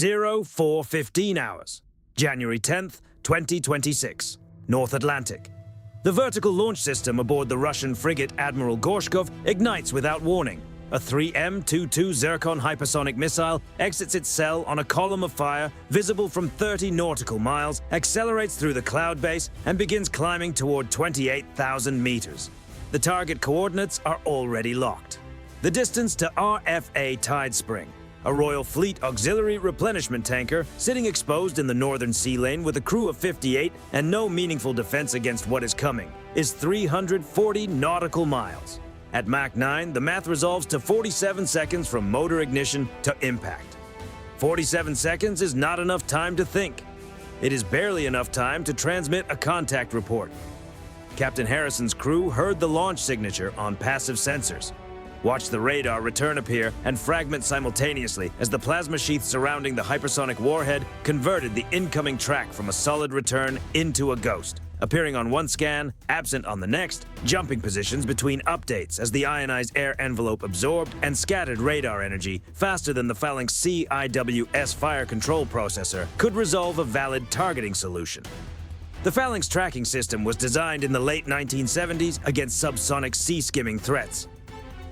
0415 hours, January 10th, 2026, North Atlantic. The vertical launch system aboard the Russian frigate Admiral Gorshkov ignites without warning. A 3M-22 Zircon hypersonic missile exits its cell on a column of fire visible from 30 nautical miles, accelerates through the cloud base, and begins climbing toward 28,000 meters. The target coordinates are already locked. The distance to RFA Tide Spring, a Royal Fleet auxiliary replenishment tanker sitting exposed in the northern sea lane with a crew of 58 and no meaningful defense against what is coming, is 340 nautical miles. At Mach 9, the math resolves to 47 seconds from motor ignition to impact. 47 seconds is not enough time to think. It is barely enough time to transmit a contact report. Captain Harrison's crew heard the launch signature on passive sensors, watched the radar return appear and fragment simultaneously as the plasma sheath surrounding the hypersonic warhead converted the incoming track from a solid return into a ghost, appearing on one scan, absent on the next, jumping positions between updates as the ionized air envelope absorbed and scattered radar energy faster than the Phalanx CIWS fire control processor could resolve a valid targeting solution. The Phalanx tracking system was designed in the late 1970s against subsonic sea-skimming threats.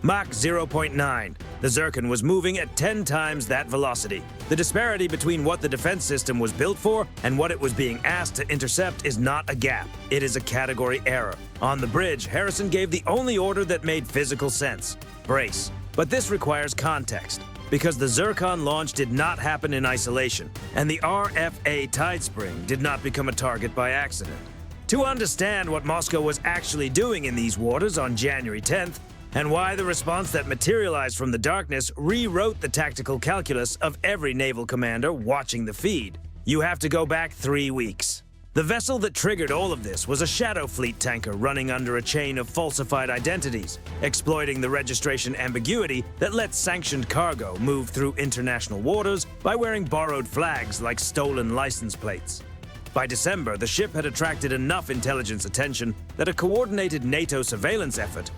Mach 0.9, the Zircon was moving at 10 times that velocity. The disparity between what the defense system was built for and what it was being asked to intercept is not a gap, it is a category error. On the bridge, Harrison gave the only order that made physical sense: brace. But this requires context, because the Zircon launch did not happen in isolation, and the RFA Tide Spring did not become a target by accident. To understand what Moscow was actually doing in these waters on January 10th, and why the response that materialized from the darkness rewrote the tactical calculus of every naval commander watching the feed, you have to go back 3 weeks. The vessel that triggered all of this was a Shadow Fleet tanker running under a chain of falsified identities, exploiting the registration ambiguity that lets sanctioned cargo move through international waters by wearing borrowed flags like stolen license plates. By December, the ship had attracted enough intelligence attention that a coordinated NATO surveillance effort,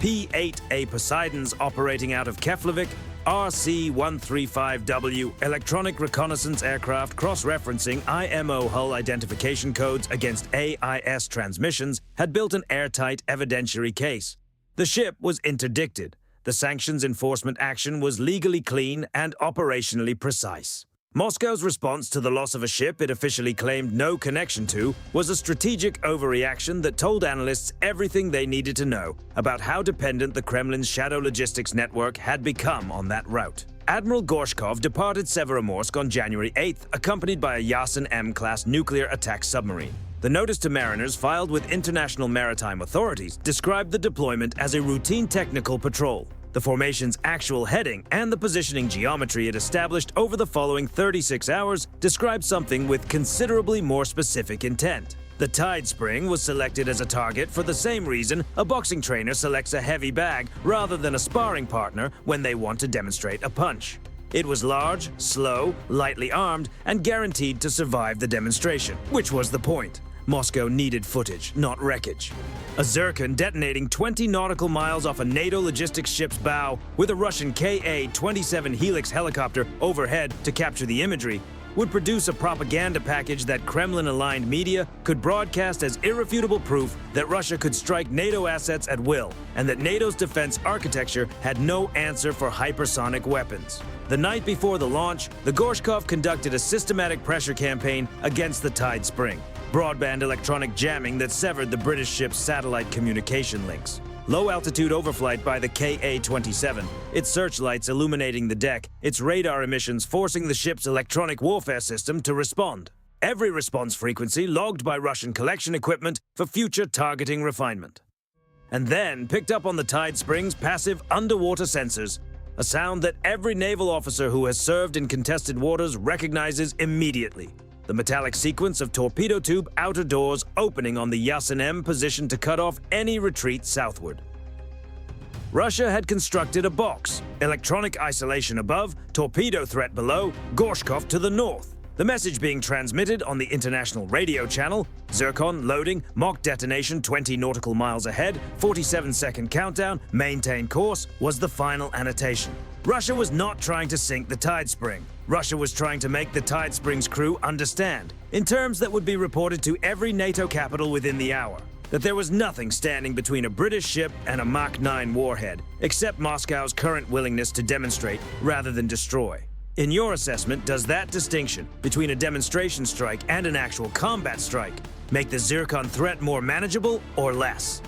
P-8A Poseidons operating out of Keflavik, RC-135W electronic reconnaissance aircraft cross-referencing IMO hull identification codes against AIS transmissions, had built an airtight evidentiary case. The ship was interdicted. The sanctions enforcement action was legally clean and operationally precise. Moscow's response to the loss of a ship it officially claimed no connection to was a strategic overreaction that told analysts everything they needed to know about how dependent the Kremlin's shadow logistics network had become on that route. Admiral Gorshkov departed Severomorsk on January 8th, accompanied by a Yasen M-class nuclear attack submarine. The notice to mariners filed with international maritime authorities described the deployment as a routine technical patrol. The formation's actual heading and the positioning geometry it established over the following 36 hours described something with considerably more specific intent. The Tide Spring was selected as a target for the same reason a boxing trainer selects a heavy bag rather than a sparring partner when they want to demonstrate a punch. It was large, slow, lightly armed, and guaranteed to survive the demonstration, which was the point. Moscow needed footage, not wreckage. A Zircon detonating 20 nautical miles off a NATO logistics ship's bow with a Russian Ka-27 Helix helicopter overhead to capture the imagery would produce a propaganda package that Kremlin-aligned media could broadcast as irrefutable proof that Russia could strike NATO assets at will and that NATO's defense architecture had no answer for hypersonic weapons. The night before the launch, the Gorshkov conducted a systematic pressure campaign against the Tide Spring. Broadband electronic jamming that severed the British ship's satellite communication links. Low-altitude overflight by the Ka-27, its searchlights illuminating the deck, its radar emissions forcing the ship's electronic warfare system to respond. Every response frequency logged by Russian collection equipment for future targeting refinement. And then picked up on the Tide Spring's passive underwater sensors, a sound that every naval officer who has served in contested waters recognizes immediately. The metallic sequence of torpedo tube outer doors opening on the Yasen M positioned to cut off any retreat southward. Russia had constructed a box, electronic isolation above, torpedo threat below, Gorshkov to the north. The message being transmitted on the international radio channel, Zircon loading, mock detonation 20 nautical miles ahead, 47-second countdown, maintain course, was the final annotation. Russia was not trying to sink the Tide Spring. Russia was trying to make the Tide Spring's crew understand, in terms that would be reported to every NATO capital within the hour, that there was nothing standing between a British ship and a Mach 9 warhead, except Moscow's current willingness to demonstrate rather than destroy. In your assessment, does that distinction between a demonstration strike and an actual combat strike make the Zircon threat more manageable or less?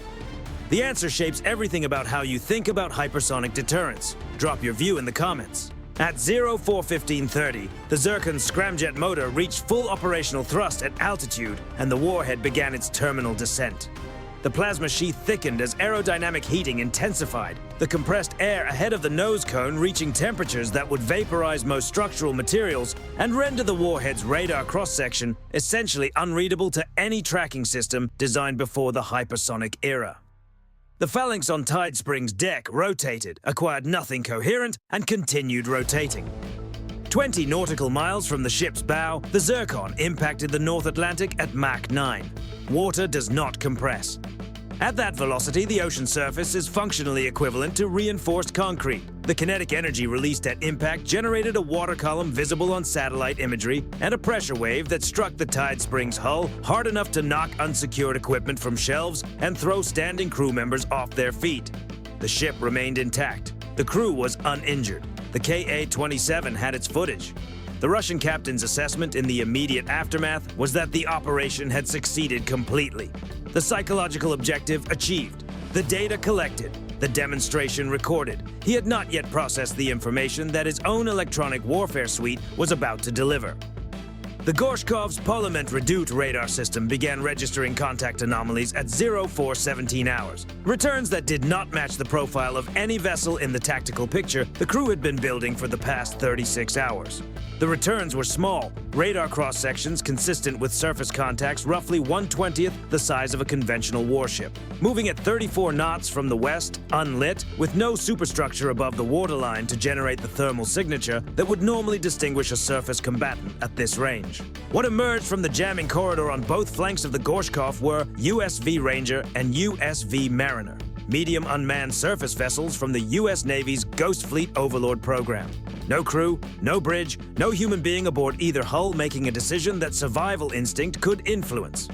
The answer shapes everything about how you think about hypersonic deterrence. Drop your view in the comments. At 04:15:30, the Zircon's scramjet motor reached full operational thrust at altitude and the warhead began its terminal descent. The plasma sheath thickened as aerodynamic heating intensified, the compressed air ahead of the nose cone reaching temperatures that would vaporize most structural materials and render the warhead's radar cross-section essentially unreadable to any tracking system designed before the hypersonic era. The phalanx on Tide Spring's deck rotated, acquired nothing coherent, and continued rotating. 20 nautical miles from the ship's bow, the Zircon impacted the North Atlantic at Mach 9. Water does not compress. At that velocity, the ocean surface is functionally equivalent to reinforced concrete. The kinetic energy released at impact generated a water column visible on satellite imagery and a pressure wave that struck the Tide Spring's hull hard enough to knock unsecured equipment from shelves and throw standing crew members off their feet. The ship remained intact. The crew was uninjured. The Ka-27 had its footage. The Russian captain's assessment in the immediate aftermath was that the operation had succeeded completely. The psychological objective achieved. The data collected. The demonstration recorded. He had not yet processed the information that his own electronic warfare suite was about to deliver. The Gorshkov's Poliment Redoute radar system began registering contact anomalies at 04:17 hours. Returns that did not match the profile of any vessel in the tactical picture the crew had been building for the past 36 hours. The returns were small, radar cross-sections consistent with surface contacts roughly 1/20th the size of a conventional warship. Moving at 34 knots from the west, unlit, with no superstructure above the waterline to generate the thermal signature that would normally distinguish a surface combatant at this range. What emerged from the jamming corridor on both flanks of the Gorshkov were USV Ranger and USV Mariner, medium unmanned surface vessels from the U.S. Navy's Ghost Fleet Overlord program. No crew, no bridge, no human being aboard either hull making a decision that survival instinct could influence.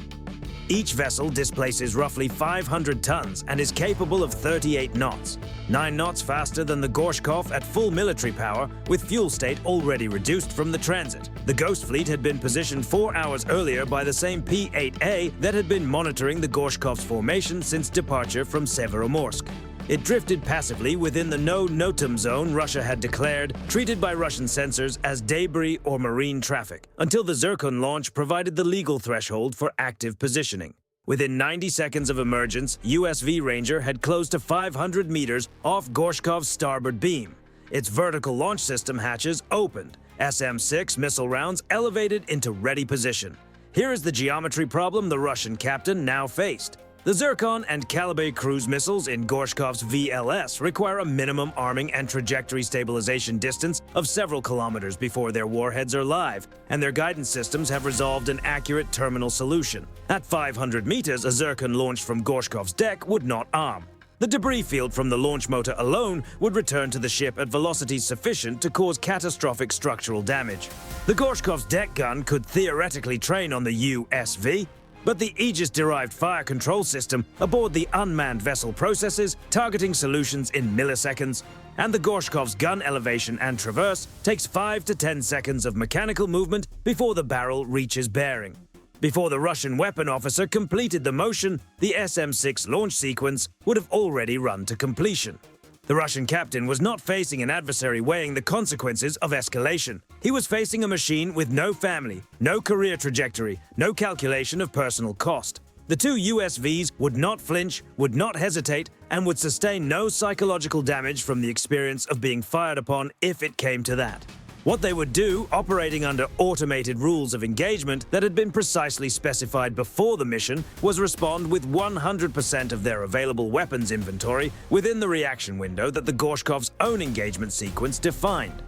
Each vessel displaces roughly 500 tons and is capable of 38 knots, 9 knots faster than the Gorshkov at full military power, with fuel state already reduced from the transit. The Ghost Fleet had been positioned 4 hours earlier by the same P-8A that had been monitoring the Gorshkov's formation since departure from Severomorsk. It drifted passively within the no-NOTAM zone Russia had declared, treated by Russian sensors as debris or marine traffic, until the Zircon launch provided the legal threshold for active positioning. Within 90 seconds of emergence, USV Ranger had closed to 500 meters off Gorshkov's starboard beam. Its vertical launch system hatches opened, SM-6 missile rounds elevated into ready position. Here is the geometry problem the Russian captain now faced. The Zircon and Calibre cruise missiles in Gorshkov's VLS require a minimum arming and trajectory stabilization distance of several kilometers before their warheads are live, and their guidance systems have resolved an accurate terminal solution. At 500 meters, a Zircon launched from Gorshkov's deck would not arm. The debris field from the launch motor alone would return to the ship at velocities sufficient to cause catastrophic structural damage. The Gorshkov's deck gun could theoretically train on the USV, but the Aegis-derived fire control system aboard the unmanned vessel processes targeting solutions in milliseconds, and the Gorshkov's gun elevation and traverse takes 5 to 10 seconds of mechanical movement before the barrel reaches bearing. Before the Russian weapon officer completed the motion, the SM-6 launch sequence would have already run to completion. The Russian captain was not facing an adversary weighing the consequences of escalation. He was facing a machine with no family, no career trajectory, no calculation of personal cost. The two USVs would not flinch, would not hesitate, and would sustain no psychological damage from the experience of being fired upon if it came to that. What they would do, operating under automated rules of engagement that had been precisely specified before the mission, was respond with 100% of their available weapons inventory within the reaction window that the Gorshkov's own engagement sequence defined.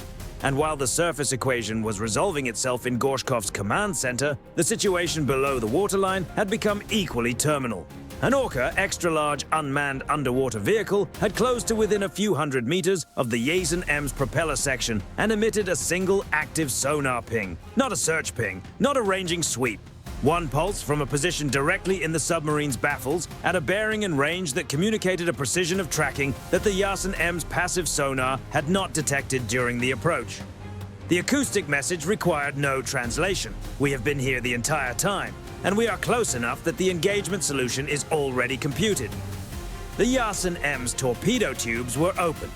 and while the surface equation was resolving itself in Gorshkov's command center, the situation below the waterline had become equally terminal. An Orca extra-large unmanned underwater vehicle had closed to within a few hundred meters of the Yasen M's propeller section and emitted a single active sonar ping, not a search ping, not a ranging sweep. One pulse from a position directly in the submarine's baffles at a bearing and range that communicated a precision of tracking that the Yasen M's passive sonar had not detected during the approach. The acoustic message required no translation. We have been here the entire time, and we are close enough that the engagement solution is already computed. The Yasen M's torpedo tubes were open.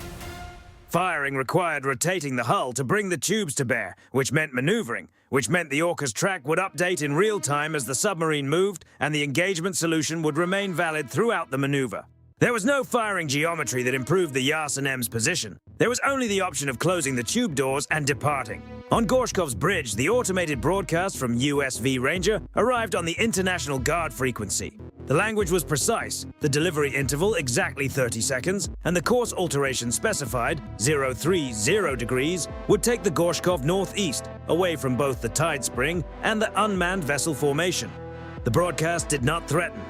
Firing required rotating the hull to bring the tubes to bear, which meant maneuvering, which meant the Orca's track would update in real time as the submarine moved, and the engagement solution would remain valid throughout the maneuver. There was no firing geometry that improved the Yasen M's position. There was only the option of closing the tube doors and departing. On Gorshkov's bridge, the automated broadcast from USV Ranger arrived on the International Guard frequency. The language was precise, the delivery interval exactly 30 seconds, and the course alteration specified, 030 degrees, would take the Gorshkov northeast, away from both the tide spring and the unmanned vessel formation. The broadcast did not threaten.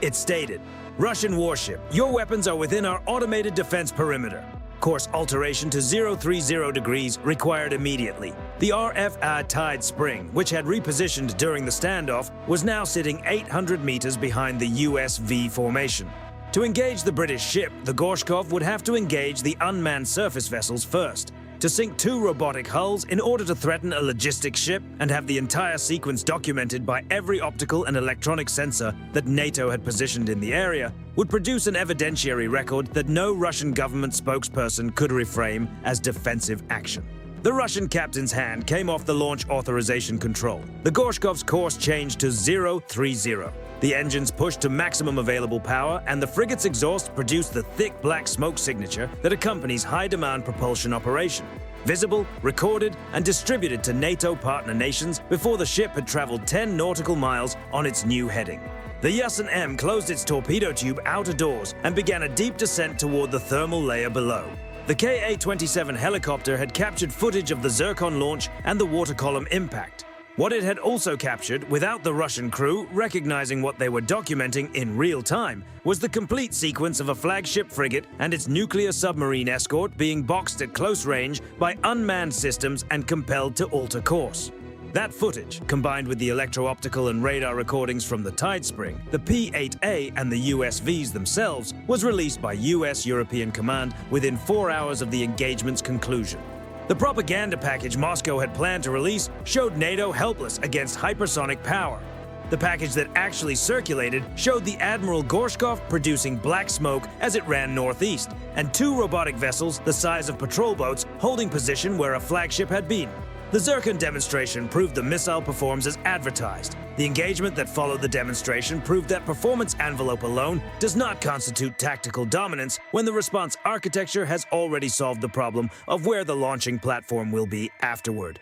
It stated, "Russian warship, your weapons are within our automated defense perimeter." Course alteration to 030 degrees required immediately. The RFI tide spring, which had repositioned during the standoff, was now sitting 800 meters behind the USV formation. To engage the British ship, the Gorshkov would have to engage the unmanned surface vessels first. To sink 2 robotic hulls in order to threaten a logistics ship and have the entire sequence documented by every optical and electronic sensor that NATO had positioned in the area would produce an evidentiary record that no Russian government spokesperson could reframe as defensive action. The Russian captain's hand came off the launch authorization control. The Gorshkov's course changed to 030. The engines pushed to maximum available power, and the frigate's exhaust produced the thick black smoke signature that accompanies high-demand propulsion operation. Visible, recorded, and distributed to NATO partner nations before the ship had traveled 10 nautical miles on its new heading. The Yasen M closed its torpedo tube outer doors and began a deep descent toward the thermal layer below. The Ka-27 helicopter had captured footage of the Zircon launch and the water column impact. What it had also captured, without the Russian crew recognizing what they were documenting in real time, was the complete sequence of a flagship frigate and its nuclear submarine escort being boxed at close range by unmanned systems and compelled to alter course. That footage, combined with the electro-optical and radar recordings from the tide spring, the P-8A and the USVs themselves, was released by US European Command within 4 hours of the engagement's conclusion. The propaganda package Moscow had planned to release showed NATO helpless against hypersonic power. The package that actually circulated showed the Admiral Gorshkov producing black smoke as it ran northeast, and 2 robotic vessels the size of patrol boats holding position where a flagship had been. The Zircon demonstration proved the missile performs as advertised. The engagement that followed the demonstration proved that performance envelope alone does not constitute tactical dominance when the response architecture has already solved the problem of where the launching platform will be afterward.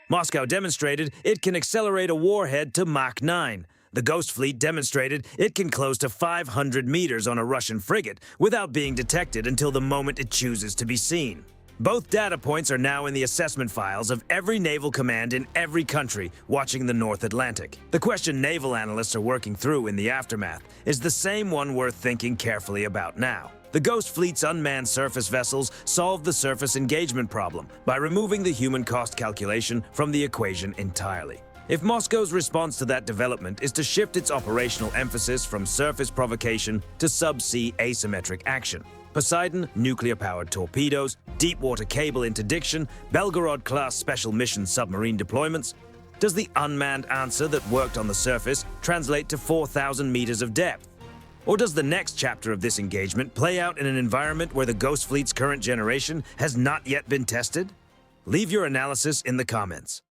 Moscow demonstrated it can accelerate a warhead to Mach 9. The Ghost Fleet demonstrated it can close to 500 meters on a Russian frigate without being detected until the moment it chooses to be seen. Both data points are now in the assessment files of every naval command in every country watching the North Atlantic. The question naval analysts are working through in the aftermath is the same one worth thinking carefully about now. The Ghost Fleet's unmanned surface vessels solved the surface engagement problem by removing the human cost calculation from the equation entirely. If Moscow's response to that development is to shift its operational emphasis from surface provocation to subsea asymmetric action, Poseidon, nuclear-powered torpedoes, deep-water cable interdiction, Belgorod-class special mission submarine deployments, does the unmanned answer that worked on the surface translate to 4,000 meters of depth? Or does the next chapter of this engagement play out in an environment where the Ghost Fleet's current generation has not yet been tested? Leave your analysis in the comments.